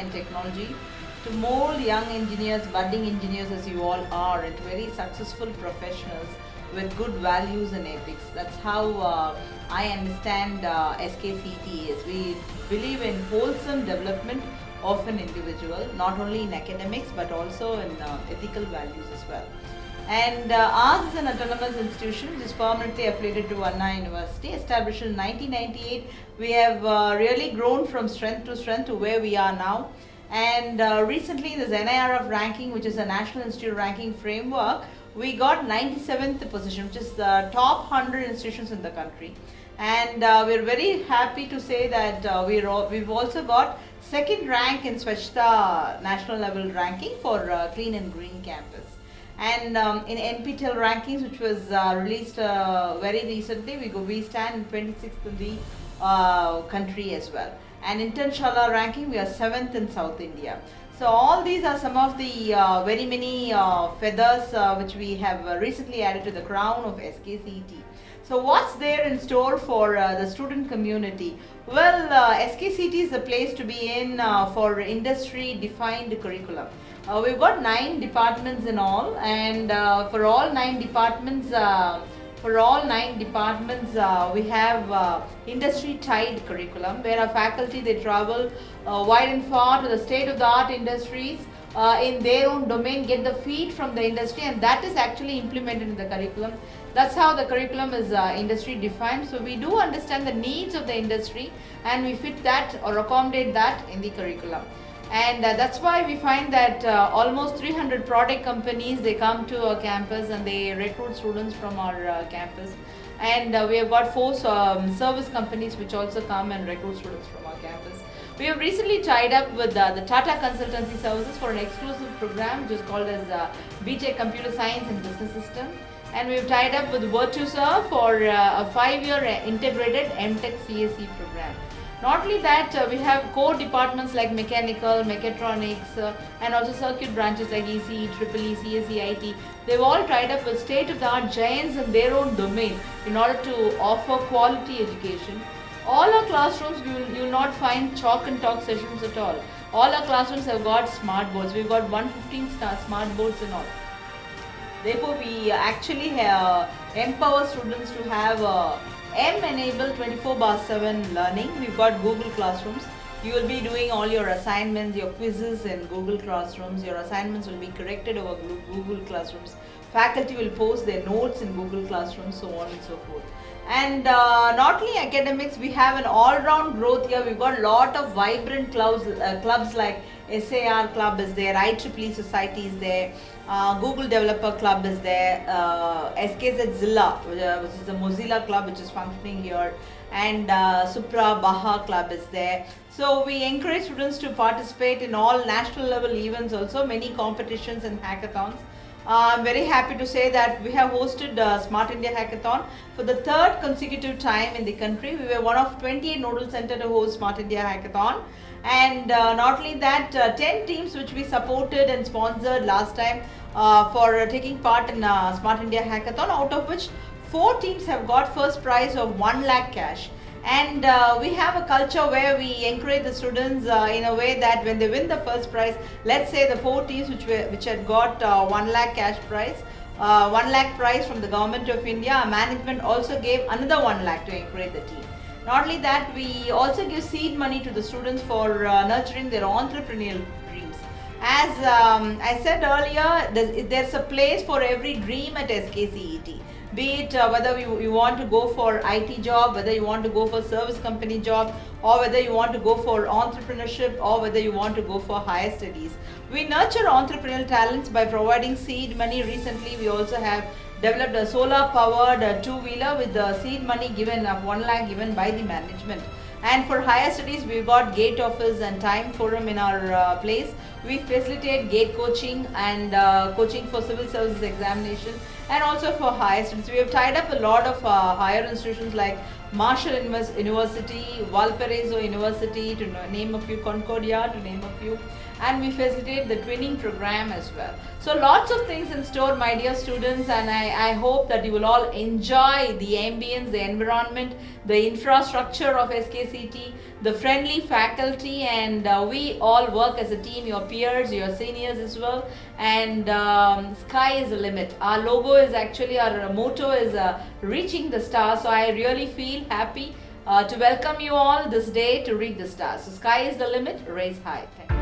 and technology to mold young engineers, budding engineers as you all are, into very successful professionals with good values and ethics. That's how I understand SKCET is. We believe in wholesome development of an individual, not only in academics but also in ethical values as well. And ours is an autonomous institution which is permanently affiliated to Anna University, established in 1998. We have really grown from strength to where we are now. And recently in this NIRF ranking, which is a National Institute ranking framework, we got 97th position, which is the top 100 institutions in the country. And we're very happy to say that we've also got second rank in Swachhta national level ranking for clean and green campus. And in NPTEL rankings, which was released very recently, we stand in 26th in the country as well. And in International ranking, we are 7th in South India. So all these are some of the very many feathers which we have recently added to the crown of SKCET. So what's there in store for the student community? Well, SKCET is the place to be in for industry-defined curriculum. We've got 9 departments in all, and for all 9 departments, we have industry-tied curriculum, where our faculty, they travel wide and far to the state-of-the-art industries in their own domain, get the feed from the industry, and that is actually implemented in the curriculum. That's how the curriculum is industry defined. So we do understand the needs of the industry, and we fit that or accommodate that in the curriculum. And that's why we find that almost 300 product companies, they come to our campus and they recruit students from our campus. And we have got 4 service companies which also come and recruit students from our campus. We have recently tied up with the Tata Consultancy Services for an exclusive program which is called as BTech Computer Science and Business System. And we have tied up with Virtusa for a 5-year integrated MTech CSE program. Not only that, we have core departments like mechanical, mechatronics, and also circuit branches like ECE, EEE, CSE, IT. They've all tied up with state-of-the-art giants in their own domain in order to offer quality education. All our classrooms, you will not find chalk and talk sessions at all. All our classrooms have got smart boards. We've got 115 smart boards and all. Therefore, we actually empower students to have M-enabled 24/7 learning. We've got Google Classrooms. You will be doing all your assignments, your quizzes in Google Classrooms. Your assignments will be corrected over Google Classrooms. Faculty will post their notes in Google Classrooms, so on and so forth. And not only academics, we have an all-round growth here. We've got a lot of vibrant clubs like SAR Club is there, IEEE Society is there, Google Developer Club is there, SKZ Zilla, which is the Mozilla Club which is functioning here, and Supra Baha Club is there. So we encourage students to participate in all national level events also, many competitions and hackathons. I'm very happy to say that we have hosted Smart India Hackathon for the 3rd consecutive time in the country. We were one of 28 nodal centers to host Smart India Hackathon. And not only that, 10 teams which we supported and sponsored last time for taking part in Smart India Hackathon, out of which 4 teams have got first prize of 1 lakh cash. And we have a culture where we encourage the students in a way that when they win the first prize, let's say the 4 teams which had got 1 lakh cash prize, 1 lakh prize from the Government of India, management also gave another 1 lakh to encourage the team. Not only that, we also give seed money to the students for nurturing their entrepreneurial dreams. As I said earlier, there's a place for every dream at SKCET. Be it whether you want to go for IT job, whether you want to go for service company job, or whether you want to go for entrepreneurship, or whether you want to go for higher studies. We nurture entrepreneurial talents by providing seed money. Recently, we also have developed a solar-powered 2-wheeler with the seed money given of 1 lakh given by the management. And for higher studies, we've got GATE office and time forum in our place. We facilitate GATE coaching and coaching for civil services examination, and also for higher studies. We have tied up a lot of higher institutions like Marshall University, Valparaiso University, to name a few, Concordia, to name a few. And we facilitate the twinning program as well. So lots of things in store, my dear students, and I hope that you will all enjoy the ambience, the environment, the infrastructure of SKCET, the friendly faculty, and we all work as a team, your peers, your seniors as well, and sky is the limit. Our logo is actually, our motto is reaching the stars. So I really feel happy to welcome you all this day to reach the stars. So sky is the limit, raise high. Thank you.